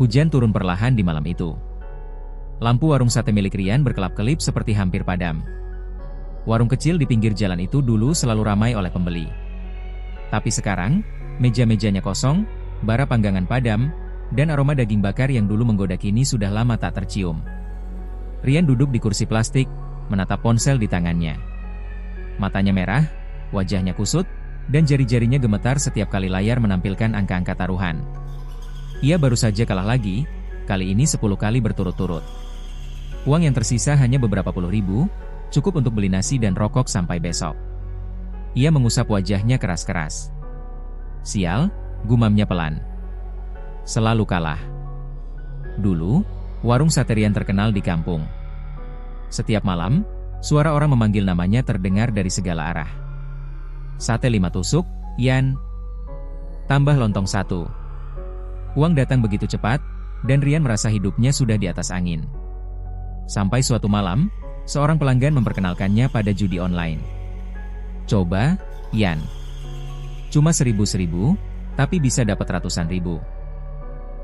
Hujan turun perlahan di malam itu. Lampu warung sate milik Rian berkelap-kelip seperti hampir padam. Warung kecil di pinggir jalan itu dulu selalu ramai oleh pembeli. Tapi sekarang, meja-mejanya kosong, bara panggangan padam, dan aroma daging bakar yang dulu menggoda kini sudah lama tak tercium. Rian duduk di kursi plastik, menatap ponsel di tangannya. Matanya merah, wajahnya kusut, dan jari-jarinya gemetar setiap kali layar menampilkan angka-angka taruhan. Ia baru saja kalah lagi, kali ini 10 kali berturut-turut. Uang yang tersisa hanya beberapa puluh ribu, cukup untuk beli nasi dan rokok sampai besok. Ia mengusap wajahnya keras-keras. Sial, gumamnya pelan. Selalu kalah. Dulu, warung sate Rian terkenal di kampung. Setiap malam, suara orang memanggil namanya terdengar dari segala arah. Sate 5 tusuk, Yan. Tambah lontong 1. Uang datang begitu cepat, dan Rian merasa hidupnya sudah di atas angin. Sampai suatu malam, seorang pelanggan memperkenalkannya pada judi online. Coba, Yan. Cuma 1.000, tapi bisa dapat ratusan ribu.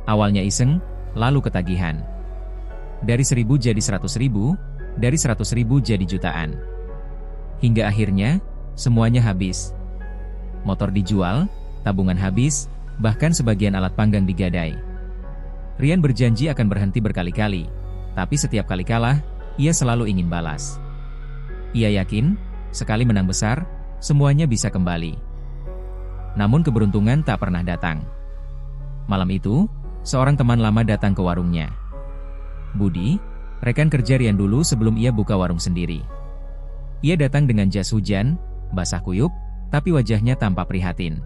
Awalnya iseng, lalu ketagihan. Dari 1.000 jadi 100.000, dari 100.000 jadi jutaan. Hingga akhirnya, semuanya habis. Motor dijual, tabungan habis, bahkan sebagian alat panggang digadai. Rian berjanji akan berhenti berkali-kali, tapi setiap kali kalah, ia selalu ingin balas. Ia yakin, sekali menang besar, semuanya bisa kembali. Namun keberuntungan tak pernah datang. Malam itu, seorang teman lama datang ke warungnya. Budi, rekan kerja Rian dulu sebelum ia buka warung sendiri. Ia datang dengan jas hujan, basah kuyup, tapi wajahnya tampak prihatin.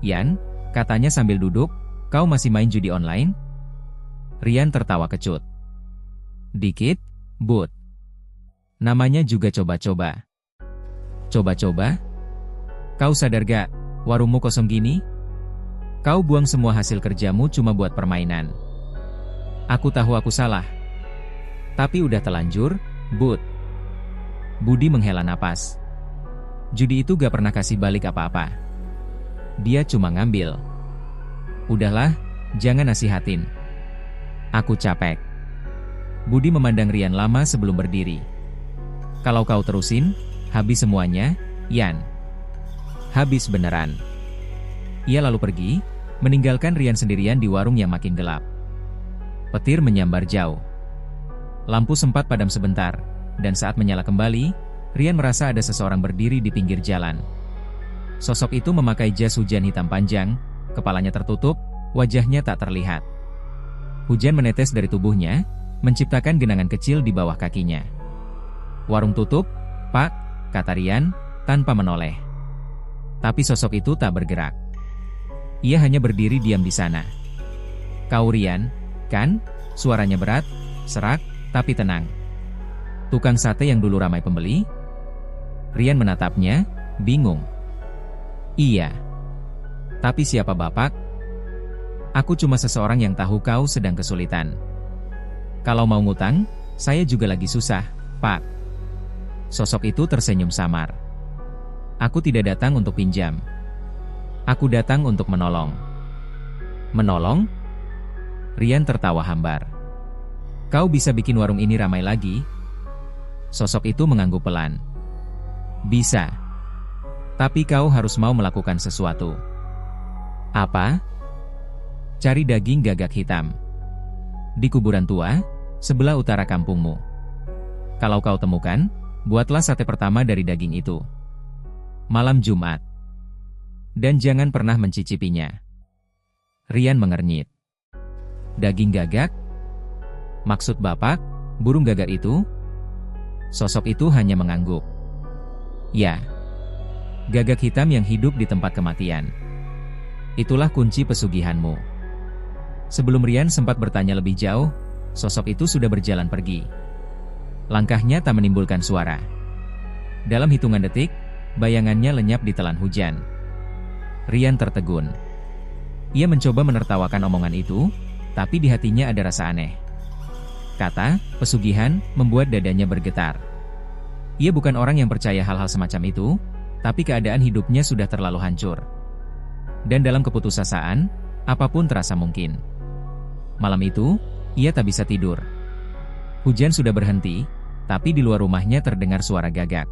Yan, katanya sambil duduk, kau masih main judi online? Rian tertawa kecut. Dikit, Bud. Namanya juga coba-coba. Coba-coba? Kau sadar gak, warungmu kosong gini? Kau buang semua hasil kerjamu cuma buat permainan. Aku tahu aku salah. Tapi udah telanjur, Bud. Budi menghela napas. Judi itu gak pernah kasih balik apa-apa. Dia cuma ngambil. Udahlah, jangan nasihatin. Aku capek. Budi memandang Rian lama sebelum berdiri. Kalau kau terusin, habis semuanya, Yan. Habis beneran. Ia lalu pergi, meninggalkan Rian sendirian di warung yang makin gelap. Petir menyambar jauh. Lampu sempat padam sebentar, dan saat menyala kembali, Rian merasa ada seseorang berdiri di pinggir jalan. Sosok itu memakai jas hujan hitam panjang, kepalanya tertutup, wajahnya tak terlihat. Hujan menetes dari tubuhnya, menciptakan genangan kecil di bawah kakinya. Warung tutup, Pak, kata Rian, tanpa menoleh. Tapi sosok itu tak bergerak. Ia hanya berdiri diam di sana. Kau Rian, kan? Suaranya berat, serak, tapi tenang. Tukang sate yang dulu ramai pembeli? Rian menatapnya, bingung. Iya. Tapi siapa Bapak? Aku cuma seseorang yang tahu kau sedang kesulitan. Kalau mau ngutang, saya juga lagi susah, Pak. Sosok itu tersenyum samar. Aku tidak datang untuk pinjam. Aku datang untuk menolong. Menolong? Rian tertawa hambar. Kau bisa bikin warung ini ramai lagi? Sosok itu mengangguk pelan. Bisa. Tapi kau harus mau melakukan sesuatu. Apa? Cari daging gagak hitam. Di kuburan tua, sebelah utara kampungmu. Kalau kau temukan, buatlah sate pertama dari daging itu. Malam Jumat. Dan jangan pernah mencicipinya. Rian mengernyit. Daging gagak? Maksud Bapak, burung gagak itu? Sosok itu hanya mengangguk. Ya. Gagak hitam yang hidup di tempat kematian. Itulah kunci pesugihanmu. Sebelum Rian sempat bertanya lebih jauh, sosok itu sudah berjalan pergi. Langkahnya tak menimbulkan suara. Dalam hitungan detik, bayangannya lenyap di telan hujan. Rian tertegun. Ia mencoba menertawakan omongan itu, tapi di hatinya ada rasa aneh. Kata, pesugihan, membuat dadanya bergetar. Ia bukan orang yang percaya hal-hal semacam itu, tapi keadaan hidupnya sudah terlalu hancur. Dan dalam keputusasaan, apapun terasa mungkin. Malam itu, ia tak bisa tidur. Hujan sudah berhenti, tapi di luar rumahnya terdengar suara gagak.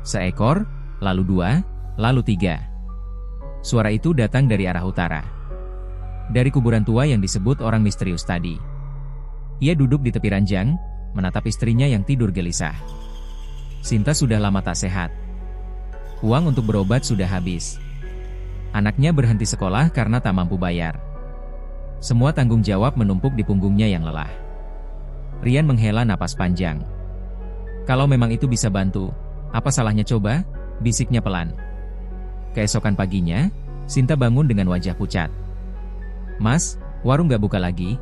Seekor, lalu 2, lalu 3. Suara itu datang dari arah utara. Dari kuburan tua yang disebut orang misterius tadi. Ia duduk di tepi ranjang, menatap istrinya yang tidur gelisah. Sinta sudah lama tak sehat. Uang untuk berobat sudah habis. Anaknya berhenti sekolah karena tak mampu bayar. Semua tanggung jawab menumpuk di punggungnya yang lelah. Rian menghela napas panjang. Kalau memang itu bisa bantu, apa salahnya coba? Bisiknya pelan. Keesokan paginya, Sinta bangun dengan wajah pucat. Mas, warung gak buka lagi?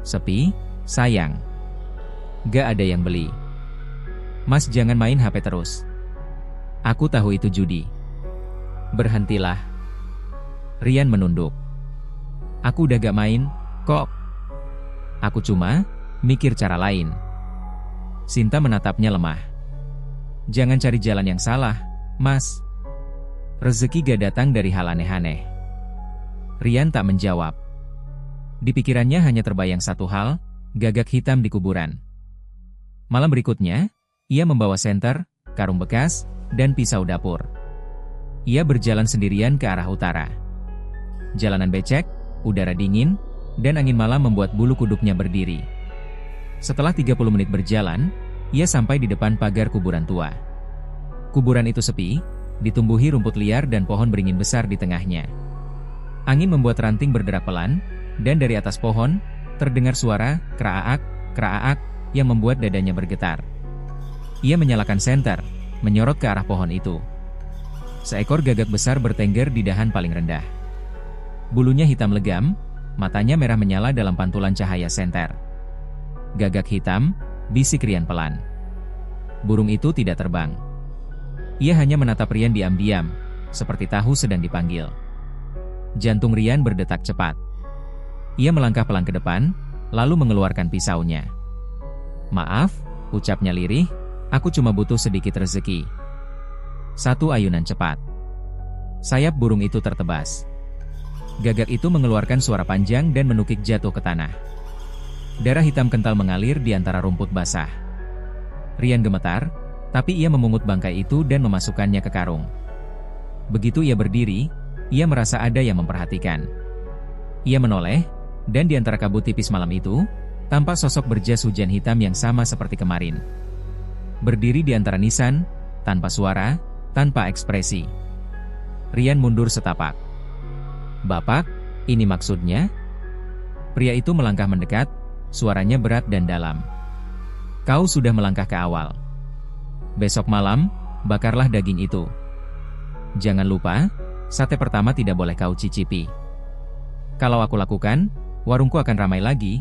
Sepi, sayang. Gak ada yang beli. Mas jangan main HP terus. Aku tahu itu judi. Berhentilah. Rian menunduk. Aku udah gak main, kok. Aku cuma mikir cara lain. Sinta menatapnya lemah. Jangan cari jalan yang salah, Mas. Rezeki gak datang dari hal aneh-aneh. Rian tak menjawab. Di pikirannya hanya terbayang satu hal, gagak hitam di kuburan. Malam berikutnya, ia membawa senter, karung bekas, dan pisau dapur. Ia berjalan sendirian ke arah utara. Jalanan becek, udara dingin, dan angin malam membuat bulu kuduknya berdiri. Setelah 30 menit berjalan, ia sampai di depan pagar kuburan tua. Kuburan itu sepi, ditumbuhi rumput liar dan pohon beringin besar di tengahnya. Angin membuat ranting berderak pelan, dan dari atas pohon, terdengar suara kraak, kraak, yang membuat dadanya bergetar. Ia menyalakan senter, menyorot ke arah pohon itu. Seekor gagak besar bertengger di dahan paling rendah. Bulunya hitam legam, matanya merah menyala dalam pantulan cahaya senter. Gagak hitam, bisik Rian pelan. Burung itu tidak terbang. Ia hanya menatap Rian diam-diam, seperti tahu sedang dipanggil. Jantung Rian berdetak cepat. Ia melangkah pelan ke depan, lalu mengeluarkan pisaunya. Maaf, ucapnya lirih, aku cuma butuh sedikit rezeki. Satu ayunan cepat. Sayap burung itu tertebas. Gagak itu mengeluarkan suara panjang dan menukik jatuh ke tanah. Darah hitam kental mengalir di antara rumput basah. Rian gemetar, tapi ia memungut bangkai itu dan memasukkannya ke karung. Begitu ia berdiri, ia merasa ada yang memperhatikan. Ia menoleh, dan di antara kabut tipis malam itu, tampak sosok berjas hujan hitam yang sama seperti kemarin. Berdiri di antara nisan, tanpa suara, tanpa ekspresi. Rian mundur setapak. Bapak, ini maksudnya? Pria itu melangkah mendekat, suaranya berat dan dalam. Kau sudah melangkah ke awal. Besok malam, bakarlah daging itu. Jangan lupa, sate pertama tidak boleh kau cicipi. Kalau aku lakukan, warungku akan ramai lagi.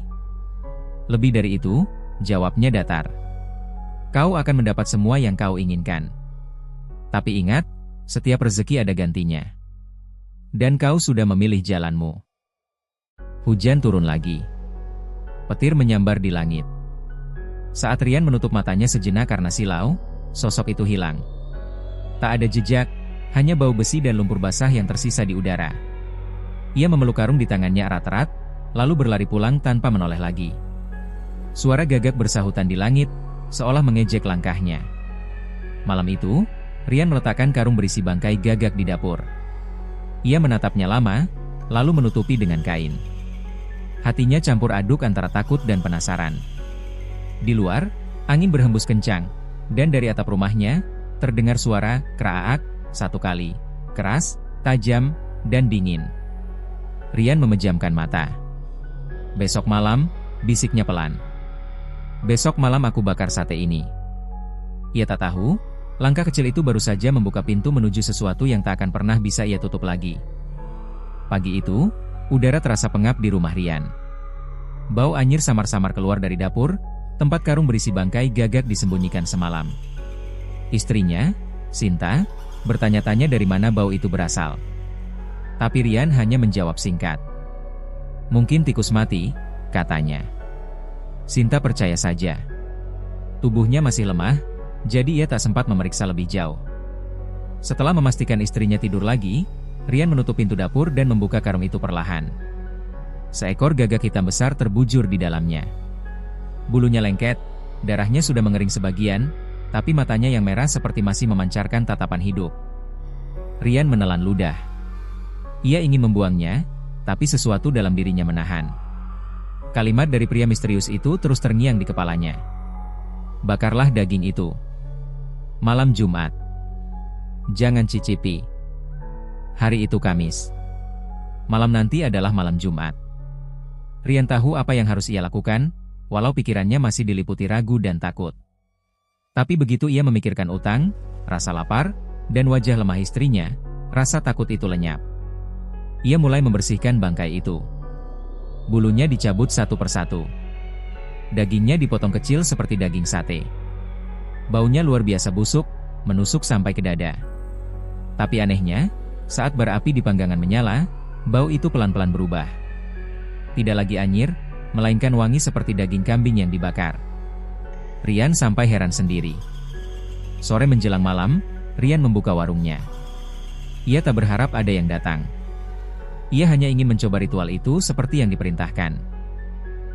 Lebih dari itu, jawabnya datar. Kau akan mendapat semua yang kau inginkan. Tapi ingat, setiap rezeki ada gantinya. Dan kau sudah memilih jalanmu. Hujan turun lagi. Petir menyambar di langit. Saat Rian menutup matanya sejenak karena silau, sosok itu hilang. Tak ada jejak, hanya bau besi dan lumpur basah yang tersisa di udara. Ia memeluk karung di tangannya erat-erat, lalu berlari pulang tanpa menoleh lagi. Suara gagak bersahutan di langit, seolah mengejek langkahnya. Malam itu, Rian meletakkan karung berisi bangkai gagak di dapur. Ia menatapnya lama, lalu menutupi dengan kain. Hatinya campur aduk antara takut dan penasaran. Di luar, angin berhembus kencang, dan dari atap rumahnya, terdengar suara kraak, satu kali, keras, tajam, dan dingin. Rian memejamkan mata. Besok malam, bisiknya pelan. Besok malam aku bakar sate ini. Ia tak tahu, langkah kecil itu baru saja membuka pintu menuju sesuatu yang tak akan pernah bisa ia tutup lagi. Pagi itu, udara terasa pengap di rumah Rian. Bau anyir samar-samar keluar dari dapur, tempat karung berisi bangkai gagak disembunyikan semalam. Istrinya, Sinta, bertanya-tanya dari mana bau itu berasal. Tapi Rian hanya menjawab singkat. Mungkin tikus mati, katanya. Sinta percaya saja. Tubuhnya masih lemah, jadi ia tak sempat memeriksa lebih jauh. Setelah memastikan istrinya tidur lagi, Rian menutup pintu dapur dan membuka karung itu perlahan. Seekor gagak hitam besar terbujur di dalamnya. Bulunya lengket, darahnya sudah mengering sebagian, tapi matanya yang merah seperti masih memancarkan tatapan hidup. Rian menelan ludah. Ia ingin membuangnya, tapi sesuatu dalam dirinya menahan. Kalimat dari pria misterius itu terus terngiang di kepalanya. Bakarlah daging itu. Malam Jumat. Jangan cicipi. Hari itu Kamis. Malam nanti adalah malam Jumat. Rian tahu apa yang harus ia lakukan, walau pikirannya masih diliputi ragu dan takut. Tapi begitu ia memikirkan utang, rasa lapar, dan wajah lemah istrinya, rasa takut itu lenyap. Ia mulai membersihkan bangkai itu. Bulunya dicabut satu persatu. Dagingnya dipotong kecil seperti daging sate. Baunya luar biasa busuk, menusuk sampai ke dada. Tapi anehnya, saat bara api di panggangan menyala, bau itu pelan-pelan berubah. Tidak lagi anyir, melainkan wangi seperti daging kambing yang dibakar. Rian sampai heran sendiri. Sore menjelang malam, Rian membuka warungnya. Ia tak berharap ada yang datang. Ia hanya ingin mencoba ritual itu seperti yang diperintahkan.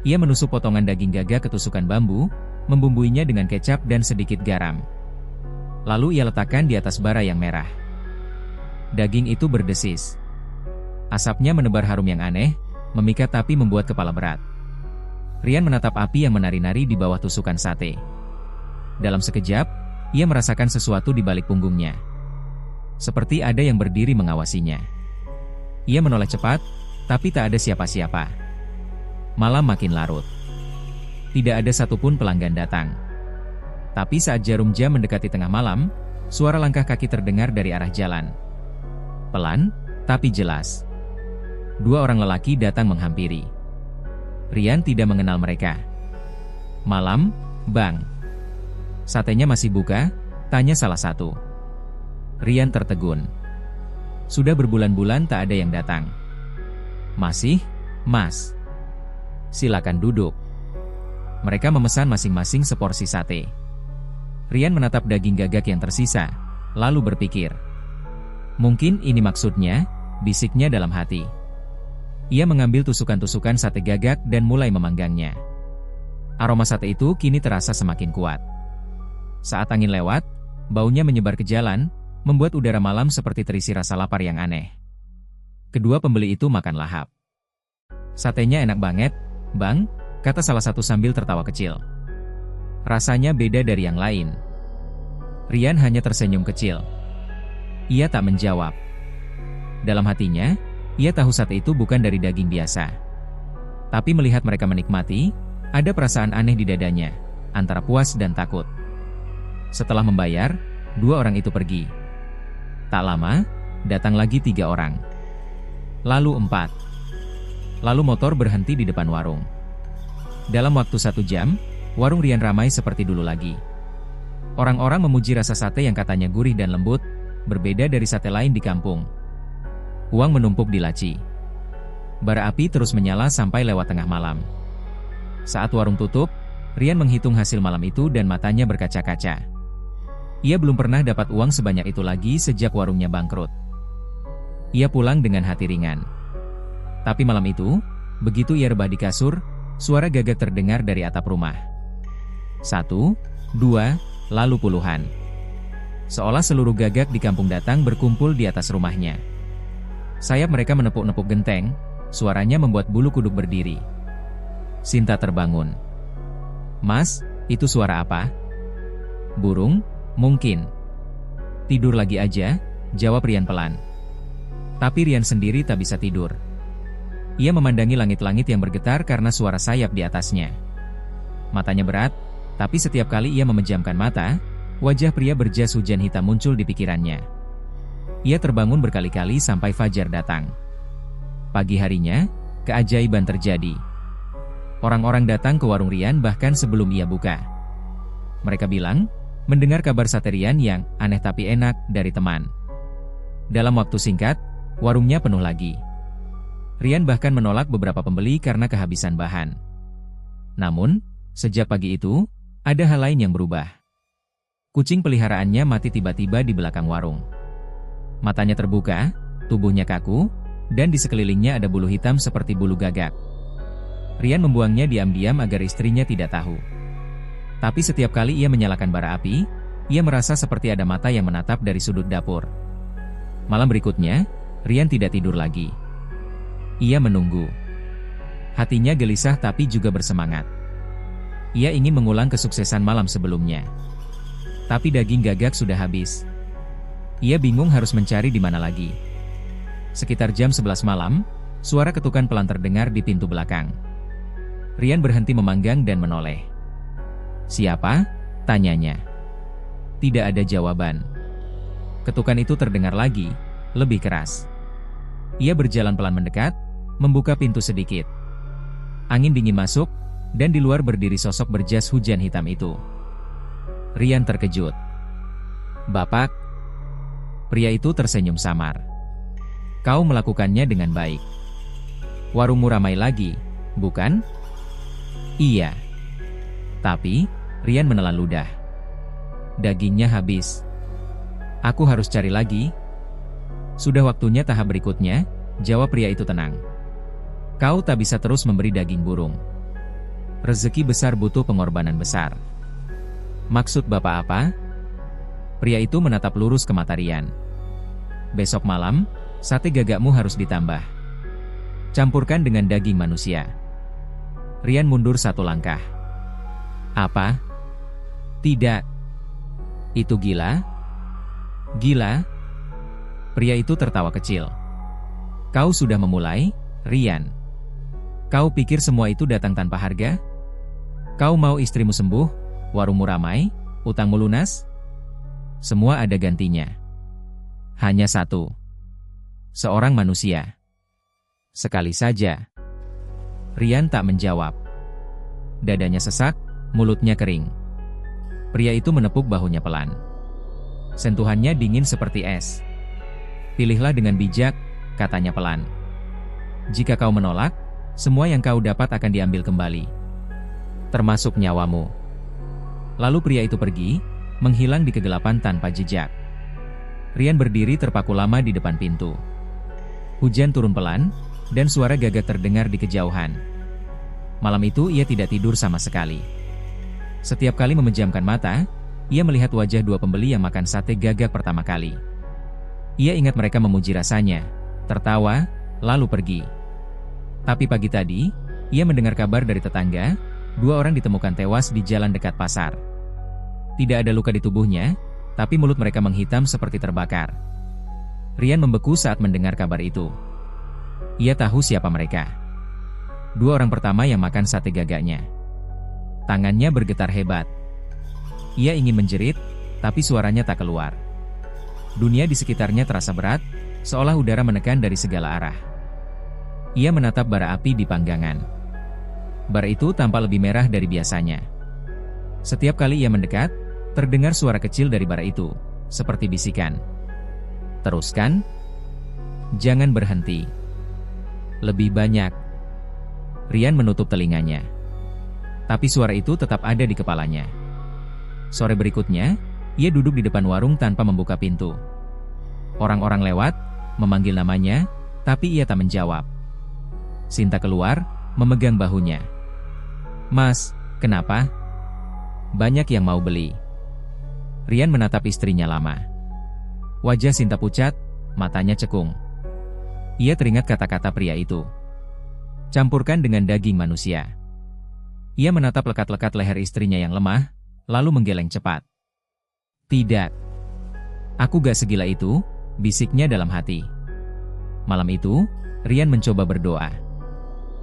Ia menusuk potongan daging gagak ke tusukan bambu, membumbuinya dengan kecap dan sedikit garam. Lalu ia letakkan di atas bara yang merah. Daging itu berdesis. Asapnya menebar harum yang aneh, memikat tapi membuat kepala berat. Rian menatap api yang menari-nari di bawah tusukan sate. Dalam sekejap, ia merasakan sesuatu di balik punggungnya. Seperti ada yang berdiri mengawasinya. Ia menoleh cepat, tapi tak ada siapa-siapa. Malam makin larut. Tidak ada satupun pelanggan datang. Tapi saat jarum jam mendekati tengah malam, suara langkah kaki terdengar dari arah jalan. Pelan, tapi jelas. Dua orang lelaki datang menghampiri. Rian tidak mengenal mereka. "Malam, Bang. Satenya masih buka?" tanya salah satu. Rian tertegun. Sudah berbulan-bulan tak ada yang datang. "Masih, Mas. Silakan duduk." Mereka memesan masing-masing seporsi sate. Rian menatap daging gagak yang tersisa, lalu berpikir. Mungkin ini maksudnya, bisiknya dalam hati. Ia mengambil tusukan-tusukan sate gagak dan mulai memanggangnya. Aroma sate itu kini terasa semakin kuat. Saat angin lewat, baunya menyebar ke jalan, membuat udara malam seperti terisi rasa lapar yang aneh. Kedua pembeli itu makan lahap. "Satenya enak banget, Bang," kata salah satu sambil tertawa kecil. "Rasanya beda dari yang lain." Rian hanya tersenyum kecil. Ia tak menjawab. Dalam hatinya, ia tahu sate itu bukan dari daging biasa. Tapi melihat mereka menikmati, ada perasaan aneh di dadanya, antara puas dan takut. Setelah membayar, dua orang itu pergi. Tak lama, datang lagi 3 orang. Lalu 4. Lalu motor berhenti di depan warung. Dalam waktu 1 jam, warung Rian ramai seperti dulu lagi. Orang-orang memuji rasa sate yang katanya gurih dan lembut, berbeda dari sate lain di kampung. Uang menumpuk di laci. Bara api terus menyala sampai lewat tengah malam. Saat warung tutup, Rian menghitung hasil malam itu dan matanya berkaca-kaca. Ia belum pernah dapat uang sebanyak itu lagi sejak warungnya bangkrut. Ia pulang dengan hati ringan. Tapi malam itu, begitu ia rebah di kasur, suara gagak terdengar dari atap rumah. 1, 2, lalu puluhan. Seolah seluruh gagak di kampung datang berkumpul di atas rumahnya. Sayap mereka menepuk-nepuk genteng, suaranya membuat bulu kuduk berdiri. Sinta terbangun. "Mas, itu suara apa?" "Burung, mungkin." "Tidur lagi aja," jawab Rian pelan. Tapi Rian sendiri tak bisa tidur. Ia memandangi langit-langit yang bergetar karena suara sayap di atasnya. Matanya berat, tapi setiap kali ia memejamkan mata, wajah pria berjas hujan hitam muncul di pikirannya. Ia terbangun berkali-kali sampai fajar datang. Pagi harinya, keajaiban terjadi. Orang-orang datang ke warung Rian bahkan sebelum ia buka. Mereka bilang, mendengar kabar sate Rian yang aneh tapi enak dari teman. Dalam waktu singkat, warungnya penuh lagi. Rian bahkan menolak beberapa pembeli karena kehabisan bahan. Namun, sejak pagi itu, ada hal lain yang berubah. Kucing peliharaannya mati tiba-tiba di belakang warung. Matanya terbuka, tubuhnya kaku, dan di sekelilingnya ada bulu hitam seperti bulu gagak. Rian membuangnya diam-diam agar istrinya tidak tahu. Tapi setiap kali ia menyalakan bara api, ia merasa seperti ada mata yang menatap dari sudut dapur. Malam berikutnya, Rian tidak tidur lagi. Ia menunggu. Hatinya gelisah tapi juga bersemangat. Ia ingin mengulang kesuksesan malam sebelumnya. Tapi daging gagak sudah habis. Ia bingung harus mencari di mana lagi. Sekitar jam 11 malam, suara ketukan pelan terdengar di pintu belakang. Rian berhenti memanggang dan menoleh. "Siapa?" tanyanya. Tidak ada jawaban. Ketukan itu terdengar lagi, lebih keras. Ia berjalan pelan mendekat, membuka pintu sedikit. Angin dingin masuk, dan di luar berdiri sosok berjas hujan hitam itu. Rian terkejut. "Bapak?" Pria itu tersenyum samar. "Kau melakukannya dengan baik. Warungmu ramai lagi, bukan?" "Iya." Tapi, Rian menelan ludah. "Dagingnya habis. Aku harus cari lagi." "Sudah waktunya tahap berikutnya," jawab pria itu tenang. "Kau tak bisa terus memberi daging burung. Rezeki besar butuh pengorbanan besar." "Maksud Bapak apa?" Pria itu menatap lurus ke mata Rian. "Besok malam, sate gagakmu harus ditambah. Campurkan dengan daging manusia." Rian mundur satu langkah. "Apa? Tidak. Itu gila?" "Gila?" Pria itu tertawa kecil. "Kau sudah memulai, Rian. Kau pikir semua itu datang tanpa harga? Kau mau istrimu sembuh, warungmu ramai, utangmu lunas? Semua ada gantinya. Hanya satu. Seorang manusia. Sekali saja." Rian tak menjawab. Dadanya sesak, mulutnya kering. Pria itu menepuk bahunya pelan. Sentuhannya dingin seperti es. "Pilihlah dengan bijak," katanya pelan. "Jika kau menolak, semua yang kau dapat akan diambil kembali. Termasuk nyawamu." Lalu pria itu pergi, menghilang di kegelapan tanpa jejak. Rian berdiri terpaku lama di depan pintu. Hujan turun pelan, dan suara gagak terdengar di kejauhan. Malam itu ia tidak tidur sama sekali. Setiap kali memejamkan mata, ia melihat wajah dua pembeli yang makan sate gagak pertama kali. Ia ingat mereka memuji rasanya, tertawa, lalu pergi. Tapi pagi tadi, ia mendengar kabar dari tetangga, 2 orang ditemukan tewas di jalan dekat pasar. Tidak ada luka di tubuhnya, tapi mulut mereka menghitam seperti terbakar. Rian membeku saat mendengar kabar itu. Ia tahu siapa mereka. 2 orang pertama yang makan sate gagaknya. Tangannya bergetar hebat. Ia ingin menjerit, tapi suaranya tak keluar. Dunia di sekitarnya terasa berat, seolah udara menekan dari segala arah. Ia menatap bara api di panggangan. Bara itu tampak lebih merah dari biasanya. Setiap kali ia mendekat, terdengar suara kecil dari bara itu, seperti bisikan. "Teruskan. Jangan berhenti. Lebih banyak." Rian menutup telinganya. Tapi suara itu tetap ada di kepalanya. Sore berikutnya, ia duduk di depan warung tanpa membuka pintu. Orang-orang lewat, memanggil namanya, tapi ia tak menjawab. Sinta keluar, memegang bahunya. "Mas, kenapa? Banyak yang mau beli." Rian menatap istrinya lama. Wajah Sinta pucat, matanya cekung. Ia teringat kata-kata pria itu. "Campurkan dengan daging manusia." Ia menatap lekat-lekat leher istrinya yang lemah, lalu menggeleng cepat. "Tidak. Aku gak segila itu," bisiknya dalam hati. Malam itu, Rian mencoba berdoa.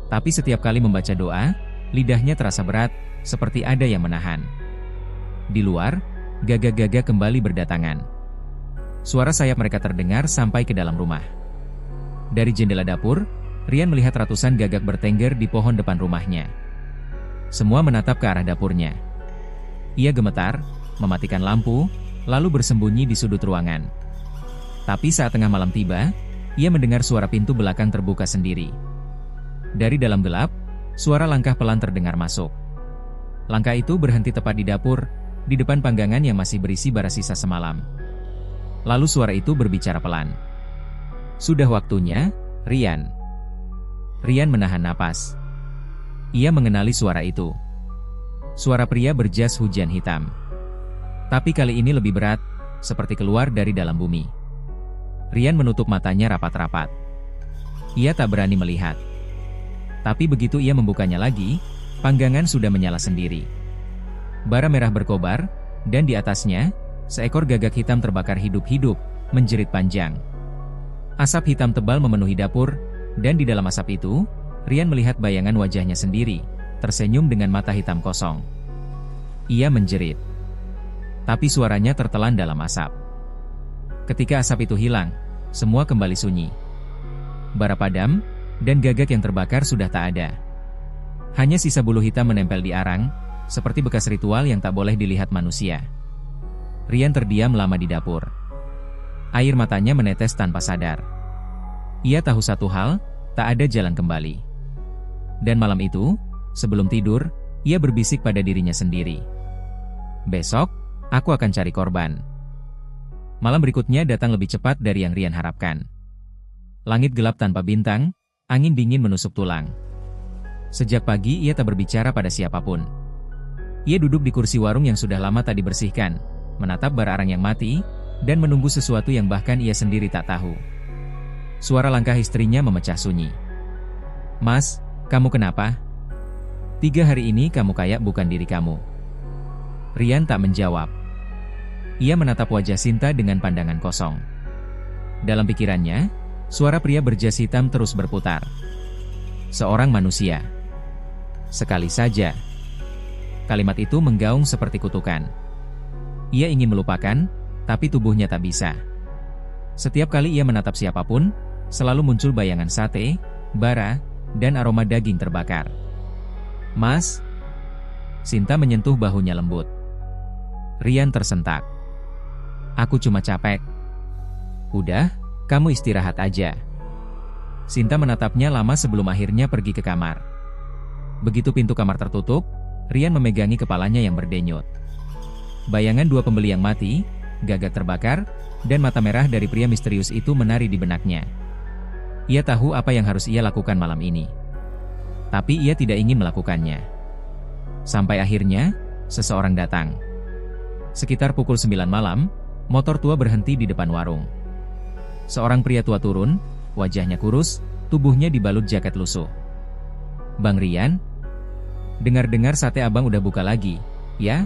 Tapi setiap kali membaca doa, lidahnya terasa berat, seperti ada yang menahan. Di luar, gagak-gagak kembali berdatangan. Suara sayap mereka terdengar sampai ke dalam rumah. Dari jendela dapur, Rian melihat ratusan gagak bertengger di pohon depan rumahnya. Semua menatap ke arah dapurnya. Ia gemetar, mematikan lampu, lalu bersembunyi di sudut ruangan. Tapi saat tengah malam tiba, ia mendengar suara pintu belakang terbuka sendiri. Dari dalam gelap, suara langkah pelan terdengar masuk. Langkah itu berhenti tepat di dapur, di depan panggangan yang masih berisi bara sisa semalam. Lalu suara itu berbicara pelan. "Sudah waktunya, Rian. Rian menahan napas. Ia mengenali suara itu. Suara pria berjas hujan hitam. Tapi kali ini lebih berat, seperti keluar dari dalam bumi. Rian menutup matanya rapat-rapat. Ia tak berani melihat. Tapi begitu ia membukanya lagi, panggangan sudah menyala sendiri. Bara merah berkobar, dan di atasnya, seekor gagak hitam terbakar hidup-hidup, menjerit panjang. Asap hitam tebal memenuhi dapur, dan di dalam asap itu, Rian melihat bayangan wajahnya sendiri, tersenyum dengan mata hitam kosong. Ia menjerit. Tapi suaranya tertelan dalam asap. Ketika asap itu hilang, semua kembali sunyi. Bara padam, dan gagak yang terbakar sudah tak ada. Hanya sisa bulu hitam menempel di arang, seperti bekas ritual yang tak boleh dilihat manusia. Rian terdiam lama di dapur. Air matanya menetes tanpa sadar. Ia tahu satu hal, tak ada jalan kembali. Dan malam itu, sebelum tidur, ia berbisik pada dirinya sendiri. Besok, aku akan cari korban. Malam berikutnya datang lebih cepat dari yang Rian harapkan. Langit gelap tanpa bintang, angin dingin menusuk tulang. Sejak pagi ia tak berbicara pada siapapun. Ia duduk di kursi warung yang sudah lama tak dibersihkan, menatap bara arang yang mati, dan menunggu sesuatu yang bahkan ia sendiri tak tahu. Suara langkah istrinya memecah sunyi. "Mas, kamu kenapa? 3 hari ini kamu kayak bukan diri kamu." Rian tak menjawab. Ia menatap wajah Sinta dengan pandangan kosong. Dalam pikirannya, suara pria berjas hitam terus berputar. Seorang manusia. Sekali saja. Kalimat itu menggaung seperti kutukan. Ia ingin melupakan, tapi tubuhnya tak bisa. Setiap kali ia menatap siapapun, selalu muncul bayangan sate, bara, dan aroma daging terbakar. "Mas." Sinta menyentuh bahunya lembut. Rian tersentak. "Aku cuma capek." "Udah, kamu istirahat aja." Sinta menatapnya lama sebelum akhirnya pergi ke kamar. Begitu pintu kamar tertutup, Rian memegangi kepalanya yang berdenyut. Bayangan 2 pembeli yang mati, gagak terbakar, dan mata merah dari pria misterius itu menari di benaknya. Ia tahu apa yang harus ia lakukan malam ini. Tapi ia tidak ingin melakukannya. Sampai akhirnya, seseorang datang. Sekitar pukul 9 malam, motor tua berhenti di depan warung. Seorang pria tua turun, wajahnya kurus, tubuhnya dibalut jaket lusuh. "Bang Rian? Dengar-dengar sate abang udah buka lagi, ya?"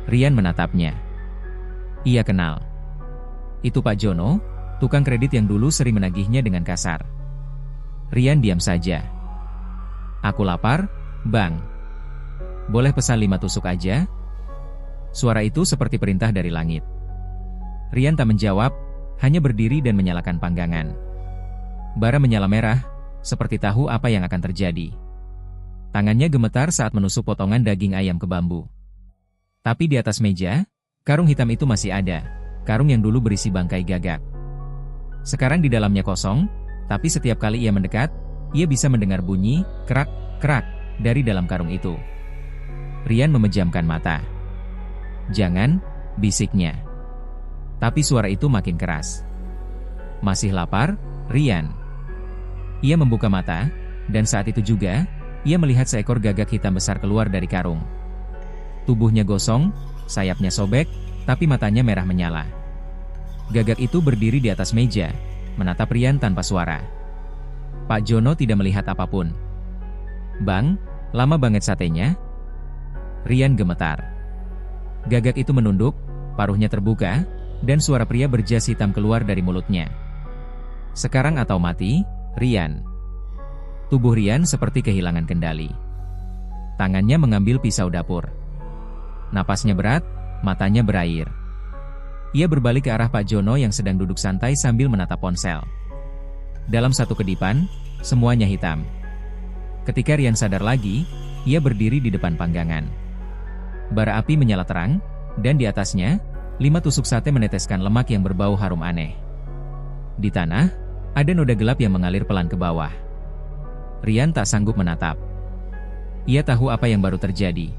Rian menatapnya. Ia kenal. Itu Pak Jono, tukang kredit yang dulu sering menagihnya dengan kasar. Rian diam saja. "Aku lapar, Bang. Boleh pesan 5 tusuk aja?" Suara itu seperti perintah dari langit. Rian tak menjawab, hanya berdiri dan menyalakan panggangan. Bara menyala merah, seperti tahu apa yang akan terjadi. Tangannya gemetar saat menusuk potongan daging ayam ke bambu. Tapi di atas meja, karung hitam itu masih ada, karung yang dulu berisi bangkai gagak. Sekarang di dalamnya kosong, tapi setiap kali ia mendekat, ia bisa mendengar bunyi kerak-kerak dari dalam karung itu. Rian memejamkan mata. "Jangan," bisiknya. Tapi suara itu makin keras. "Masih lapar, Rian?" Ia membuka mata, dan saat itu juga, ia melihat seekor gagak hitam besar keluar dari karung. Tubuhnya gosong, sayapnya sobek, tapi matanya merah menyala. Gagak itu berdiri di atas meja, menatap Rian tanpa suara. Pak Jono tidak melihat apapun. "Bang, lama banget satenya?" Rian gemetar. Gagak itu menunduk, paruhnya terbuka, dan suara pria berjas hitam keluar dari mulutnya. "Sekarang atau mati, Rian." Tubuh Rian seperti kehilangan kendali. Tangannya mengambil pisau dapur. Napasnya berat, matanya berair. Ia berbalik ke arah Pak Jono yang sedang duduk santai sambil menatap ponsel. Dalam satu kedipan, semuanya hitam. Ketika Rian sadar lagi, ia berdiri di depan panggangan. Bara api menyala terang, dan di atasnya, 5 tusuk sate meneteskan lemak yang berbau harum aneh. Di tanah, ada noda gelap yang mengalir pelan ke bawah. Rian tak sanggup menatap. Ia tahu apa yang baru terjadi.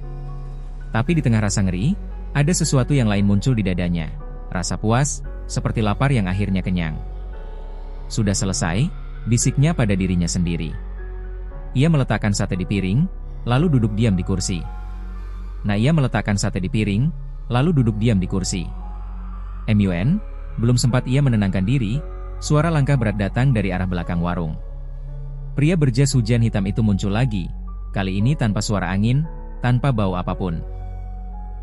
Tapi di tengah rasa ngeri, ada sesuatu yang lain muncul di dadanya. Rasa puas, seperti lapar yang akhirnya kenyang. Sudah selesai, bisiknya pada dirinya sendiri. Ia meletakkan sate di piring, lalu duduk diam di kursi. Nah, ia meletakkan sate di piring, lalu duduk diam di kursi. MUN, belum sempat ia menenangkan diri, suara langkah berat datang dari arah belakang warung. Pria berjas hujan hitam itu muncul lagi, kali ini tanpa suara angin, tanpa bau apapun.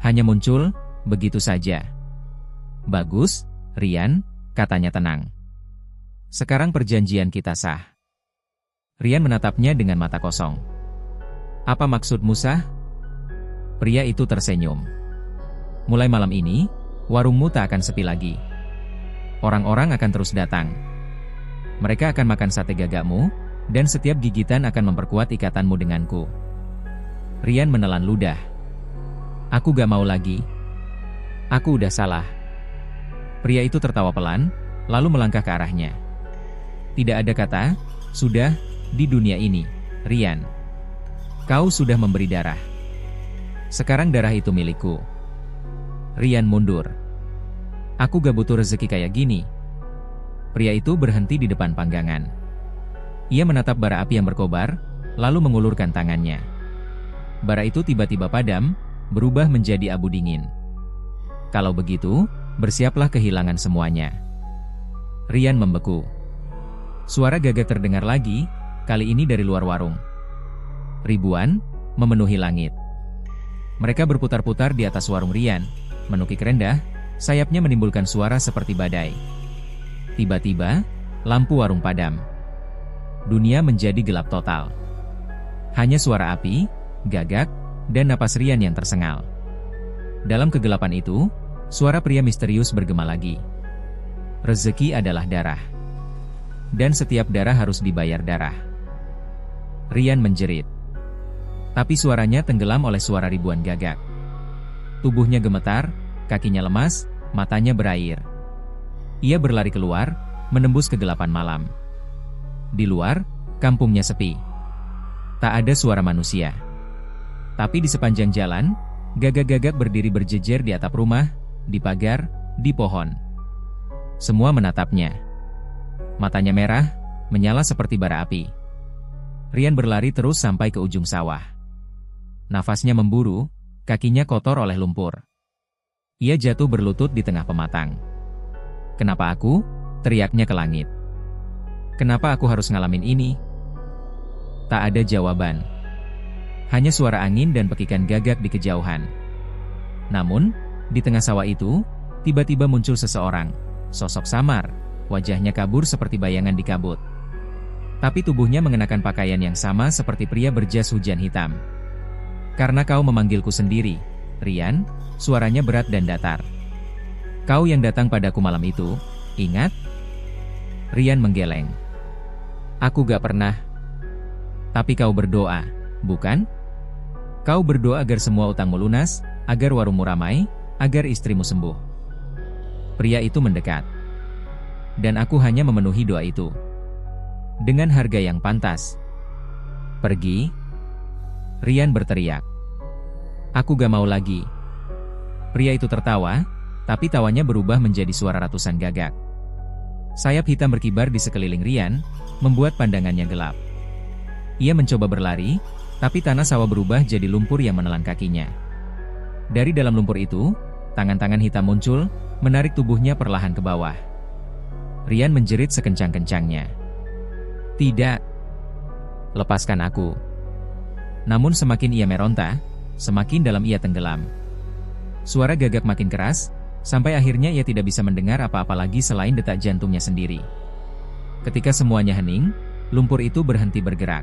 Hanya muncul, begitu saja. "Bagus, Rian," katanya tenang. "Sekarang perjanjian kita sah." Rian menatapnya dengan mata kosong. "Apa maksudmu sah?" Pria itu tersenyum. "Mulai malam ini, warungmu tak akan sepi lagi. Orang-orang akan terus datang. Mereka akan makan sate gagakmu, dan setiap gigitan akan memperkuat ikatanmu denganku." Rian menelan ludah. "Aku gak mau lagi. Aku udah salah." Pria itu tertawa pelan, lalu melangkah ke arahnya. "Tidak ada kata, sudah, di dunia ini, Rian. Kau sudah memberi darah. Sekarang darah itu milikku." Rian mundur. "Aku gak butuh rezeki kayak gini." Pria itu berhenti di depan panggangan. Ia menatap bara api yang berkobar, lalu mengulurkan tangannya. Bara itu tiba-tiba padam, berubah menjadi abu dingin. "Kalau begitu, bersiaplah kehilangan semuanya." Rian membeku. Suara gagak terdengar lagi, kali ini dari luar warung. Ribuan, memenuhi langit. Mereka berputar-putar di atas warung Rian, menukik rendah, sayapnya menimbulkan suara seperti badai. Tiba-tiba, lampu warung padam. Dunia menjadi gelap total. Hanya suara api, gagak, dan napas Rian yang tersengal. Dalam kegelapan itu, suara pria misterius bergema lagi. "Rezeki adalah darah. Dan setiap darah harus dibayar darah." Rian menjerit. Tapi suaranya tenggelam oleh suara ribuan gagak. Tubuhnya gemetar, kakinya lemas, matanya berair. Ia berlari keluar, menembus kegelapan malam. Di luar, kampungnya sepi. Tak ada suara manusia. Tapi di sepanjang jalan, gagak-gagak berdiri berjejer di atap rumah, di pagar, di pohon. Semua menatapnya. Matanya merah, menyala seperti bara api. Rian berlari terus sampai ke ujung sawah. Nafasnya memburu, kakinya kotor oleh lumpur. Ia jatuh berlutut di tengah pematang. "Kenapa aku?" teriaknya ke langit. "Kenapa aku harus ngalamin ini?" Tak ada jawaban. Hanya suara angin dan pekikan gagak di kejauhan. Namun, di tengah sawah itu, tiba-tiba muncul seseorang, sosok samar, wajahnya kabur seperti bayangan di kabut. Tapi tubuhnya mengenakan pakaian yang sama seperti pria berjas hujan hitam. "Karena kau memanggilku sendiri, Rian," suaranya berat dan datar. "Kau yang datang padaku malam itu, ingat?" Rian menggeleng. "Aku gak pernah." "Tapi kau berdoa, bukan? Kau berdoa agar semua utangmu lunas, agar warungmu ramai, agar istrimu sembuh." Pria itu mendekat. "Dan aku hanya memenuhi doa itu. Dengan harga yang pantas." "Pergi!" Rian berteriak. "Aku gak mau lagi." Pria itu tertawa, tapi tawanya berubah menjadi suara ratusan gagak. Sayap hitam berkibar di sekeliling Rian, membuat pandangannya gelap. Ia mencoba berlari, tapi tanah sawah berubah jadi lumpur yang menelan kakinya. Dari dalam lumpur itu, tangan-tangan hitam muncul, menarik tubuhnya perlahan ke bawah. Rian menjerit sekencang-kencangnya. "Tidak! Lepaskan aku!" Namun semakin ia meronta, semakin dalam ia tenggelam. Suara gagak makin keras, sampai akhirnya ia tidak bisa mendengar apa-apa lagi selain detak jantungnya sendiri. Ketika semuanya hening, lumpur itu berhenti bergerak.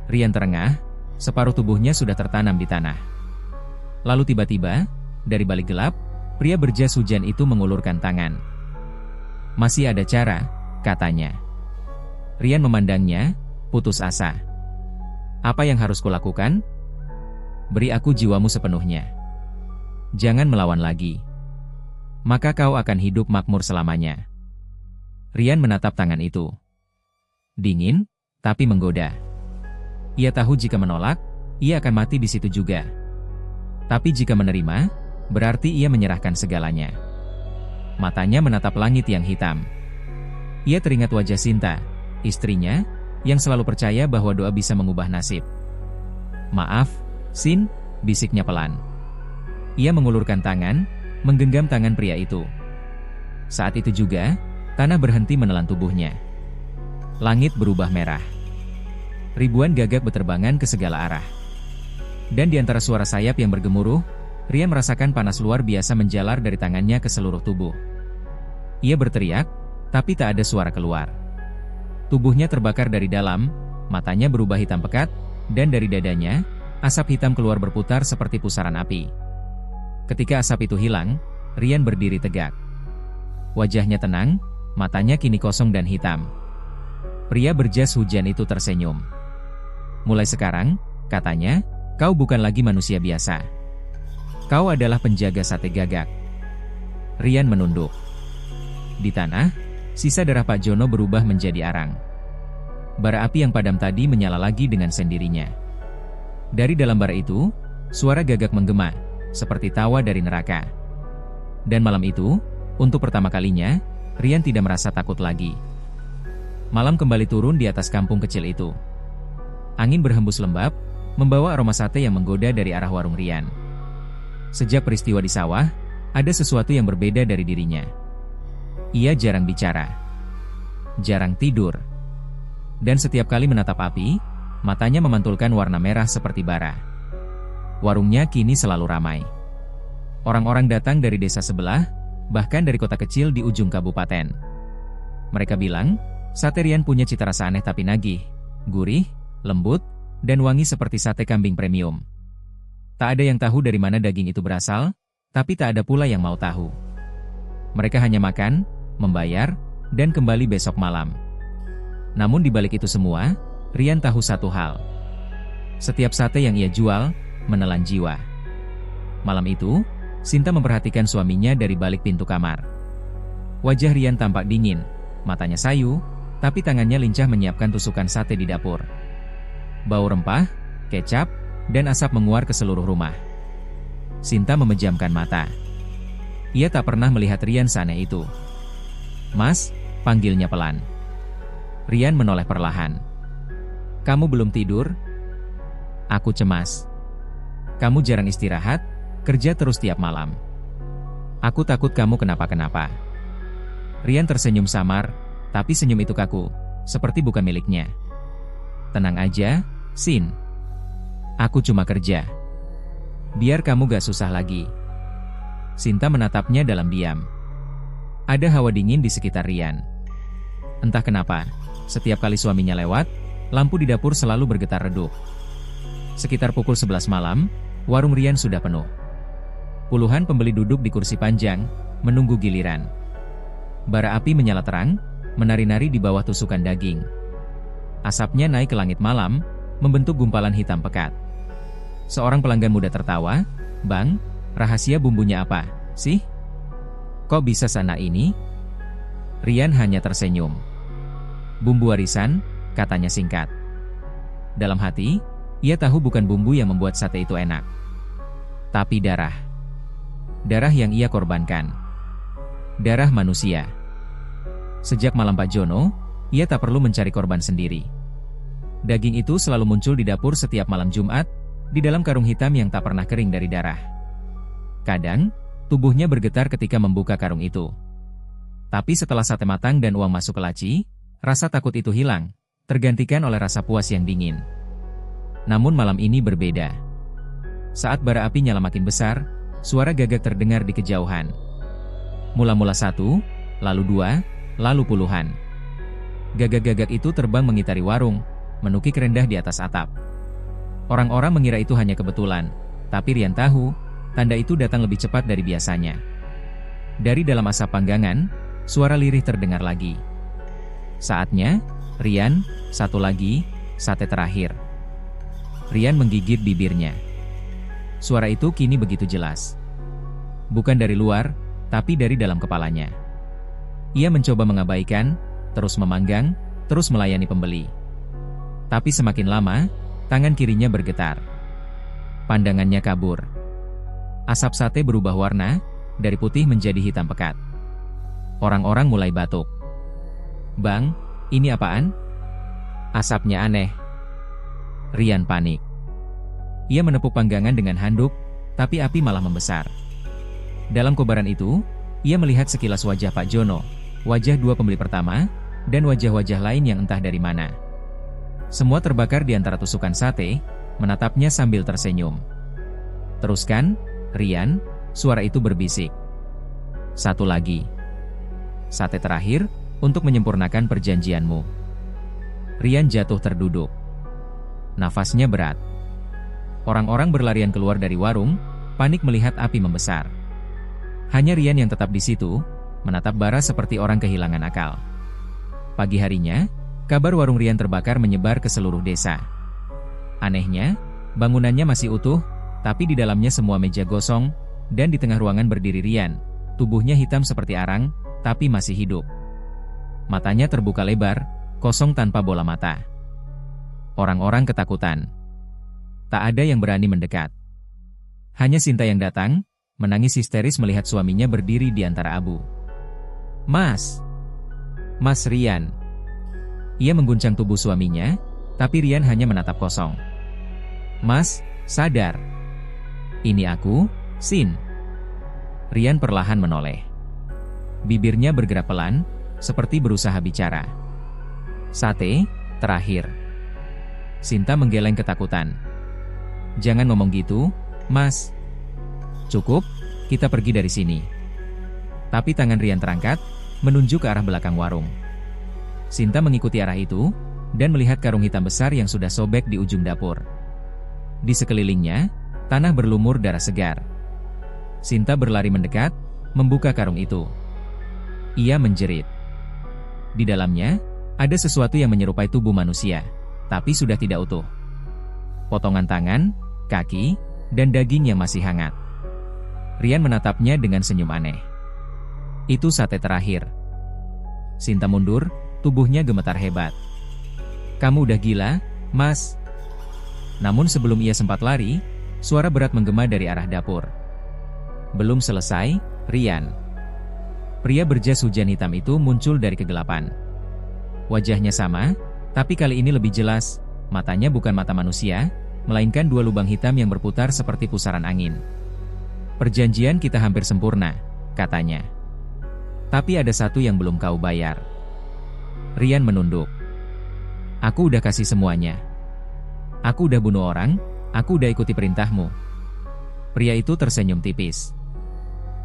Rian terengah, separuh tubuhnya sudah tertanam di tanah. Lalu tiba-tiba, dari balik gelap, pria berjas hujan itu mengulurkan tangan. "Masih ada cara," katanya. Rian memandangnya, putus asa. "Apa yang harus kulakukan?" "Beri aku jiwamu sepenuhnya. Jangan melawan lagi. Maka kau akan hidup makmur selamanya." Rian menatap tangan itu. Dingin, tapi menggoda. Ia tahu jika menolak, ia akan mati di situ juga. Tapi jika menerima, berarti ia menyerahkan segalanya. Matanya menatap langit yang hitam. Ia teringat wajah Sinta, istrinya, yang selalu percaya bahwa doa bisa mengubah nasib. "Maaf, Sin," bisiknya pelan. Ia mengulurkan tangan, menggenggam tangan pria itu. Saat itu juga, tanah berhenti menelan tubuhnya. Langit berubah merah. Ribuan gagak berterbangan ke segala arah. Dan di antara suara sayap yang bergemuruh, Rian merasakan panas luar biasa menjalar dari tangannya ke seluruh tubuh. Ia berteriak, tapi tak ada suara keluar. Tubuhnya terbakar dari dalam, matanya berubah hitam pekat, dan dari dadanya, asap hitam keluar berputar seperti pusaran api. Ketika asap itu hilang, Rian berdiri tegak. Wajahnya tenang, matanya kini kosong dan hitam. Pria berjas hujan itu tersenyum. "Mulai sekarang," katanya, "kau bukan lagi manusia biasa. Kau adalah penjaga sate gagak." Rian menunduk. Di tanah, sisa darah Pak Jono berubah menjadi arang. Bara api yang padam tadi menyala lagi dengan sendirinya. Dari dalam bara itu, suara gagak menggema, seperti tawa dari neraka. Dan malam itu, untuk pertama kalinya, Rian tidak merasa takut lagi. Malam kembali turun di atas kampung kecil itu. Angin berhembus lembab, membawa aroma sate yang menggoda dari arah warung Rian. Sejak peristiwa di sawah, ada sesuatu yang berbeda dari dirinya. Ia jarang bicara, jarang tidur, dan setiap kali menatap api, matanya memantulkan warna merah seperti bara. Warungnya kini selalu ramai. Orang-orang datang dari desa sebelah, bahkan dari kota kecil di ujung kabupaten. Mereka bilang, sate Rian punya cita rasa aneh tapi nagih, gurih, lembut, dan wangi seperti sate kambing premium. Tak ada yang tahu dari mana daging itu berasal, tapi tak ada pula yang mau tahu. Mereka hanya makan, membayar, dan kembali besok malam. Namun di balik itu semua, Rian tahu satu hal. Setiap sate yang ia jual, menelan jiwa. Malam itu, Sinta memperhatikan suaminya dari balik pintu kamar. Wajah Rian tampak dingin, matanya sayu, tapi tangannya lincah menyiapkan tusukan sate di dapur. Bau rempah, kecap, dan asap menguar ke seluruh rumah. Sinta memejamkan mata. Ia tak pernah melihat Rian seaneh itu. "Mas," panggilnya pelan. Rian menoleh perlahan. "Kamu belum tidur?" "Aku cemas. Kamu jarang istirahat, kerja terus tiap malam. Aku takut kamu kenapa-kenapa." Rian tersenyum samar, tapi senyum itu kaku, seperti bukan miliknya. "Tenang aja, Sin. Aku cuma kerja. Biar kamu gak susah lagi." Sinta menatapnya dalam diam. Ada hawa dingin di sekitar Rian. Entah kenapa, setiap kali suaminya lewat, lampu di dapur selalu bergetar redup. Sekitar pukul 11 malam, warung Rian sudah penuh. Puluhan pembeli duduk di kursi panjang, menunggu giliran. Bara api menyala terang, menari-nari di bawah tusukan daging. Asapnya naik ke langit malam, membentuk gumpalan hitam pekat. Seorang pelanggan muda tertawa, "Bang, rahasia bumbunya apa, sih? Kok bisa sana ini?" Rian hanya tersenyum. "Bumbu warisan," katanya singkat. Dalam hati, ia tahu bukan bumbu yang membuat sate itu enak, tapi darah. Darah yang ia korbankan. Darah manusia. Sejak malam Pak Jono, ia tak perlu mencari korban sendiri. Daging itu selalu muncul di dapur setiap malam Jumat, di dalam karung hitam yang tak pernah kering dari darah. Kadang, tubuhnya bergetar ketika membuka karung itu. Tapi setelah sate matang dan uang masuk ke laci, rasa takut itu hilang, tergantikan oleh rasa puas yang dingin. Namun malam ini berbeda. Saat bara api nyala makin besar, suara gagak terdengar di kejauhan. Mula-mula satu, lalu dua, lalu puluhan. Gagak-gagak itu terbang mengitari warung, menukik rendah di atas atap. Orang-orang mengira itu hanya kebetulan, tapi Rian tahu, tanda itu datang lebih cepat dari biasanya. Dari dalam asap panggangan, suara lirih terdengar lagi. Saatnya, Rian, satu lagi, sate terakhir. Rian menggigit bibirnya. Suara itu kini begitu jelas. Bukan dari luar, tapi dari dalam kepalanya. Ia mencoba mengabaikan, terus memanggang, terus melayani pembeli. Tapi semakin lama, tangan kirinya bergetar. Pandangannya kabur. Asap sate berubah warna, dari putih menjadi hitam pekat. Orang-orang mulai batuk. "Bang, ini apaan?" Asapnya aneh. Rian panik. Ia menepuk panggangan dengan handuk, tapi api malah membesar. Dalam kobaran itu, ia melihat sekilas wajah Pak Jono, wajah dua pembeli pertama, dan wajah-wajah lain yang entah dari mana. Semua terbakar di antara tusukan sate, menatapnya sambil tersenyum. "Teruskan, Rian," suara itu berbisik. "Satu lagi. Sate terakhir, untuk menyempurnakan perjanjianmu." Rian jatuh terduduk. Nafasnya berat. Orang-orang berlarian keluar dari warung, panik melihat api membesar. Hanya Rian yang tetap di situ, menatap bara seperti orang kehilangan akal. Pagi harinya, kabar warung Rian terbakar menyebar ke seluruh desa. Anehnya, bangunannya masih utuh, tapi di dalamnya semua meja gosong, dan di tengah ruangan berdiri Rian. Tubuhnya hitam seperti arang, tapi masih hidup. Matanya terbuka lebar, kosong tanpa bola mata. Orang-orang ketakutan. Tak ada yang berani mendekat. Hanya Sinta yang datang, menangis histeris melihat suaminya berdiri di antara abu. "Mas! Mas Rian!" Ia mengguncang tubuh suaminya, tapi Rian hanya menatap kosong. "Mas, sadar. Ini aku, Sin." Rian perlahan menoleh. Bibirnya bergerak pelan, seperti berusaha bicara. "Sate, terakhir." Sinta menggeleng ketakutan. "Jangan ngomong gitu, Mas. Cukup, kita pergi dari sini." Tapi tangan Rian terangkat, menunjuk ke arah belakang warung. Sinta mengikuti arah itu, dan melihat karung hitam besar yang sudah sobek di ujung dapur. Di sekelilingnya, tanah berlumur darah segar. Sinta berlari mendekat, membuka karung itu. Ia menjerit. Di dalamnya, ada sesuatu yang menyerupai tubuh manusia, tapi sudah tidak utuh. Potongan tangan, kaki, dan daging yang masih hangat. Rian menatapnya dengan senyum aneh. "Itu sate terakhir." Sinta mundur, tubuhnya gemetar hebat. "Kamu udah gila, Mas?" Namun sebelum ia sempat lari, suara berat menggema dari arah dapur. "Belum selesai, Rian." Pria berjas hujan hitam itu muncul dari kegelapan. Wajahnya sama, tapi kali ini lebih jelas, matanya bukan mata manusia, melainkan dua lubang hitam yang berputar seperti pusaran angin. "Perjanjian kita hampir sempurna," katanya. "Tapi ada satu yang belum kau bayar." Rian menunduk. "Aku udah kasih semuanya. Aku udah bunuh orang, aku udah ikuti perintahmu." Pria itu tersenyum tipis.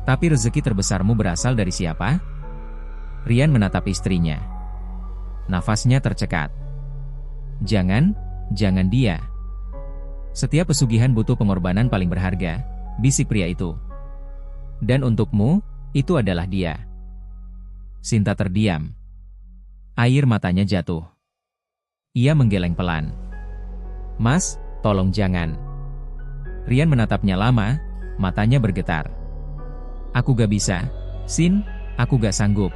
"Tapi rezeki terbesarmu berasal dari siapa?" Rian menatap istrinya. Nafasnya tercekat. Jangan dia. "Setiap pesugihan butuh pengorbanan paling berharga," bisik pria itu. "Dan untukmu, itu adalah dia." Sinta terdiam. Air matanya jatuh. Ia menggeleng pelan. "Mas, tolong jangan." Rian menatapnya lama, matanya bergetar. "Aku gak bisa, Sin, aku gak sanggup."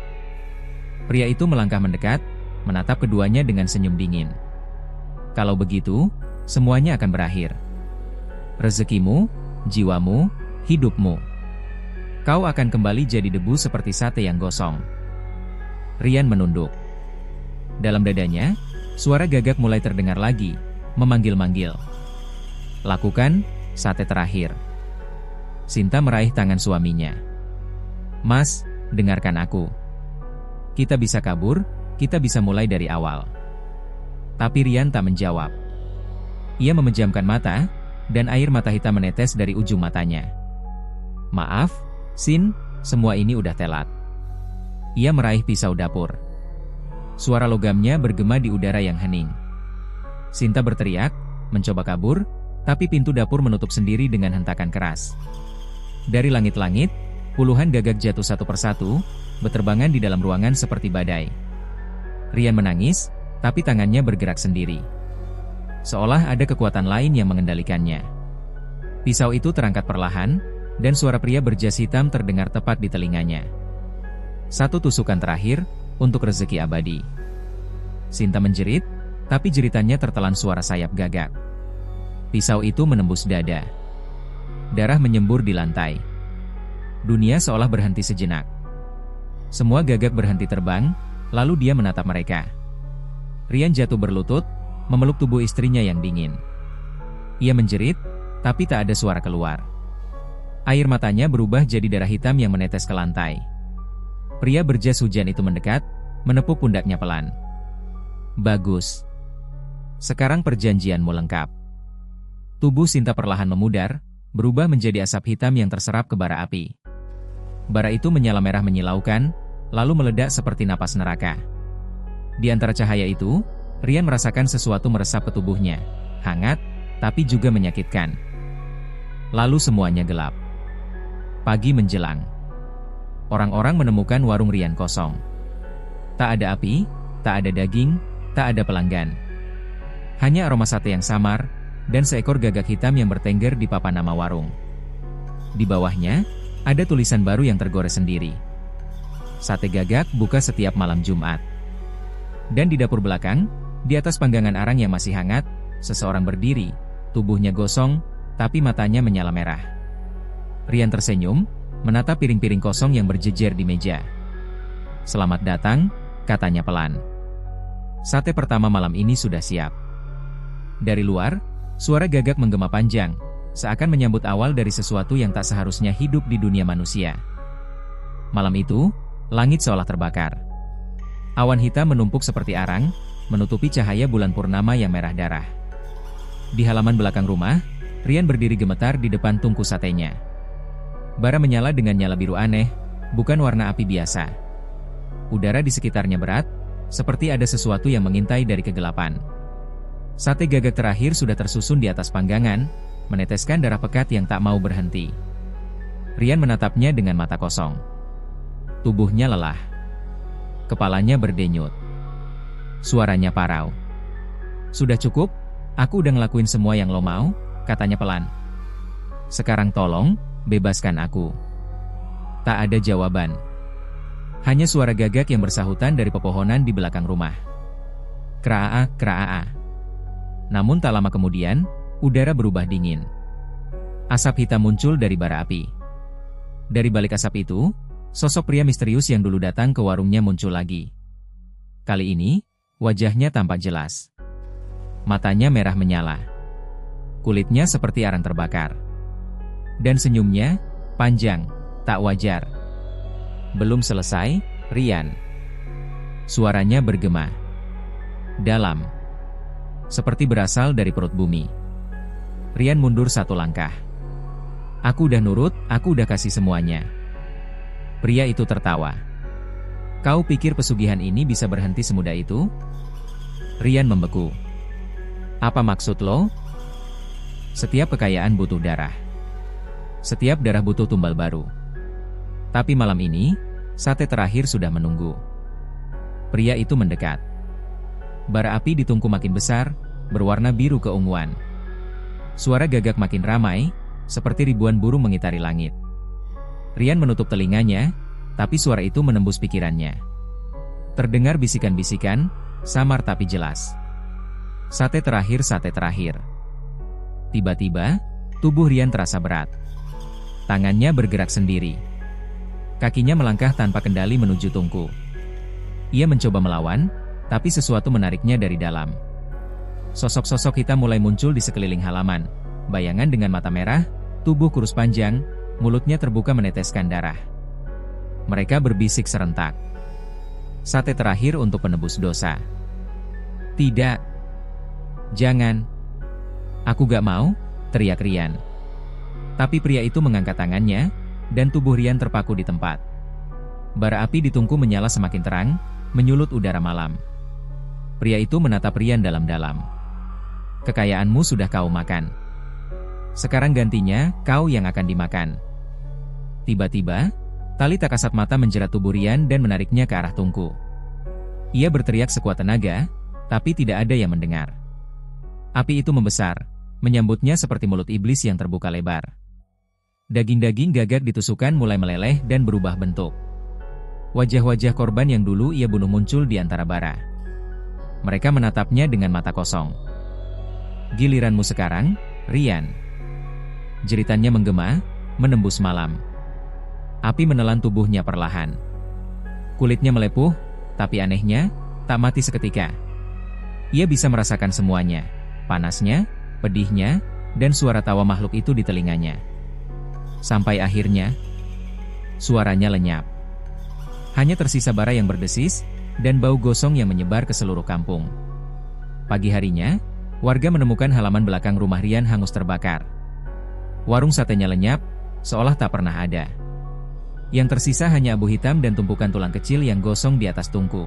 Pria itu melangkah mendekat, menatap keduanya dengan senyum dingin. "Kalau begitu, semuanya akan berakhir. Rezekimu, jiwamu, hidupmu. Kau akan kembali jadi debu seperti sate yang gosong." Rian menunduk. Dalam dadanya, suara gagak mulai terdengar lagi, memanggil-manggil. "Lakukan, sate terakhir." Sinta meraih tangan suaminya. "Mas, dengarkan aku. Kita bisa kabur, kita bisa mulai dari awal." Tapi Rian tak menjawab. Ia memejamkan mata, dan air mata hitam menetes dari ujung matanya. "Maaf, Sin, semua ini udah telat." Ia meraih pisau dapur. Suara logamnya bergema di udara yang hening. Sinta berteriak, mencoba kabur, tapi pintu dapur menutup sendiri dengan hentakan keras. Dari langit-langit, puluhan gagak jatuh satu persatu, berterbangan di dalam ruangan seperti badai. Rian menangis, tapi tangannya bergerak sendiri. Seolah ada kekuatan lain yang mengendalikannya. Pisau itu terangkat perlahan, dan suara pria berjas hitam terdengar tepat di telinganya. "Satu tusukan terakhir, untuk rezeki abadi." Sinta menjerit, tapi jeritannya tertelan suara sayap gagak. Pisau itu menembus dada. Darah menyembur di lantai. Dunia seolah berhenti sejenak. Semua gagak berhenti terbang, lalu dia menatap mereka. Rian jatuh berlutut, memeluk tubuh istrinya yang dingin. Ia menjerit, tapi tak ada suara keluar. Air matanya berubah jadi darah hitam yang menetes ke lantai. Pria berjas hujan itu mendekat, menepuk pundaknya pelan. Bagus. Sekarang perjanjianmu lengkap. Tubuh Sinta perlahan memudar, berubah menjadi asap hitam yang terserap ke bara api. Bara itu menyala merah menyilaukan, lalu meledak seperti napas neraka. Di antara cahaya itu, Rian merasakan sesuatu meresap ke tubuhnya, hangat, tapi juga menyakitkan. Lalu semuanya gelap. Pagi menjelang. Orang-orang menemukan warung Rian kosong. Tak ada api, tak ada daging, tak ada pelanggan. Hanya aroma sate yang samar, dan seekor gagak hitam yang bertengger di papan nama warung. Di bawahnya, ada tulisan baru yang tergores sendiri. Sate Gagak buka setiap malam Jumat. Dan di dapur belakang, di atas panggangan arang yang masih hangat, seseorang berdiri, tubuhnya gosong, tapi matanya menyala merah. Rian tersenyum, menatap piring-piring kosong yang berjejer di meja. Selamat datang, katanya pelan. Sate pertama malam ini sudah siap. Dari luar, suara Gagak menggema panjang, seakan menyambut awal dari sesuatu yang tak seharusnya hidup di dunia manusia. Malam itu, langit seolah terbakar. Awan hitam menumpuk seperti arang, menutupi cahaya bulan purnama yang merah darah. Di halaman belakang rumah, Rian berdiri gemetar di depan tungku satenya. Bara menyala dengan nyala biru aneh, bukan warna api biasa. Udara di sekitarnya berat, seperti ada sesuatu yang mengintai dari kegelapan. Sate Gagak terakhir sudah tersusun di atas panggangan, meneteskan darah pekat yang tak mau berhenti. Rian menatapnya dengan mata kosong. Tubuhnya lelah. Kepalanya berdenyut. Suaranya parau. Sudah cukup, aku udah ngelakuin semua yang lo mau, katanya pelan. Sekarang tolong, bebaskan aku. Tak ada jawaban. Hanya suara Gagak yang bersahutan dari pepohonan di belakang rumah. Kraa, kraa. Namun tak lama kemudian, udara berubah dingin. Asap hitam muncul dari bara api. Dari balik asap itu, sosok pria misterius yang dulu datang ke warungnya muncul lagi. Kali ini, wajahnya tampak jelas. Matanya merah menyala. Kulitnya seperti arang terbakar. Dan senyumnya, panjang, tak wajar. Belum selesai, Rian. Suaranya bergema. Dalam. Seperti berasal dari perut bumi. Rian mundur satu langkah. Aku udah nurut, aku udah kasih semuanya. Pria itu tertawa. Kau pikir pesugihan ini bisa berhenti semudah itu? Rian membeku. Apa maksud lo? Setiap kekayaan butuh darah. Setiap darah butuh tumbal baru. Tapi malam ini, sate terakhir sudah menunggu. Pria itu mendekat. Bara api di tungku makin besar, berwarna biru keunguan. Suara Gagak makin ramai, seperti ribuan burung mengitari langit. Rian menutup telinganya, tapi suara itu menembus pikirannya. Terdengar bisikan-bisikan, samar tapi jelas. Sate terakhir, sate terakhir. Tiba-tiba, tubuh Rian terasa berat. Tangannya bergerak sendiri. Kakinya melangkah tanpa kendali menuju tungku. Ia mencoba melawan, tapi sesuatu menariknya dari dalam. Sosok-sosok hitam mulai muncul di sekeliling halaman. Bayangan dengan mata merah, tubuh kurus panjang, mulutnya terbuka meneteskan darah. Mereka berbisik serentak. Sate terakhir untuk penebus dosa. Tidak. Jangan. Aku gak mau, teriak Rian. Tapi pria itu mengangkat tangannya, dan tubuh Rian terpaku di tempat. Bara api di tungku menyala semakin terang, menyulut udara malam. Pria itu menatap Rian dalam-dalam. Kekayaanmu sudah kau makan. Sekarang gantinya, kau yang akan dimakan. Tiba-tiba, tali tak kasat mata menjerat tubuh Rian dan menariknya ke arah tungku. Ia berteriak sekuat tenaga, tapi tidak ada yang mendengar. Api itu membesar, menyambutnya seperti mulut iblis yang terbuka lebar. Daging-daging Gagak ditusukkan mulai meleleh dan berubah bentuk. Wajah-wajah korban yang dulu ia bunuh muncul di antara bara. Mereka menatapnya dengan mata kosong. Giliranmu sekarang, Rian. Jeritannya menggema, menembus malam. Api menelan tubuhnya perlahan. Kulitnya melepuh, tapi anehnya, tak mati seketika. Ia bisa merasakan semuanya, panasnya, pedihnya, dan suara tawa makhluk itu di telinganya. Sampai akhirnya, suaranya lenyap. Hanya tersisa bara yang berdesis, dan bau gosong yang menyebar ke seluruh kampung. Pagi harinya, warga menemukan halaman belakang rumah Rian hangus terbakar. Warung satenya lenyap, seolah tak pernah ada. Yang tersisa hanya abu hitam dan tumpukan tulang kecil yang gosong di atas tungku.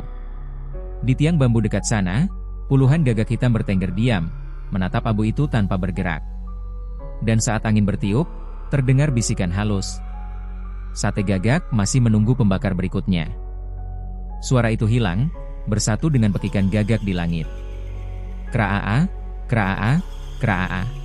Di tiang bambu dekat sana, puluhan gagak hitam bertengger diam, menatap abu itu tanpa bergerak. Dan saat angin bertiup, terdengar bisikan halus. Sate gagak masih menunggu pembakar berikutnya. Suara itu hilang, bersatu dengan pekikan gagak di langit. Kraa, kraa, kraa.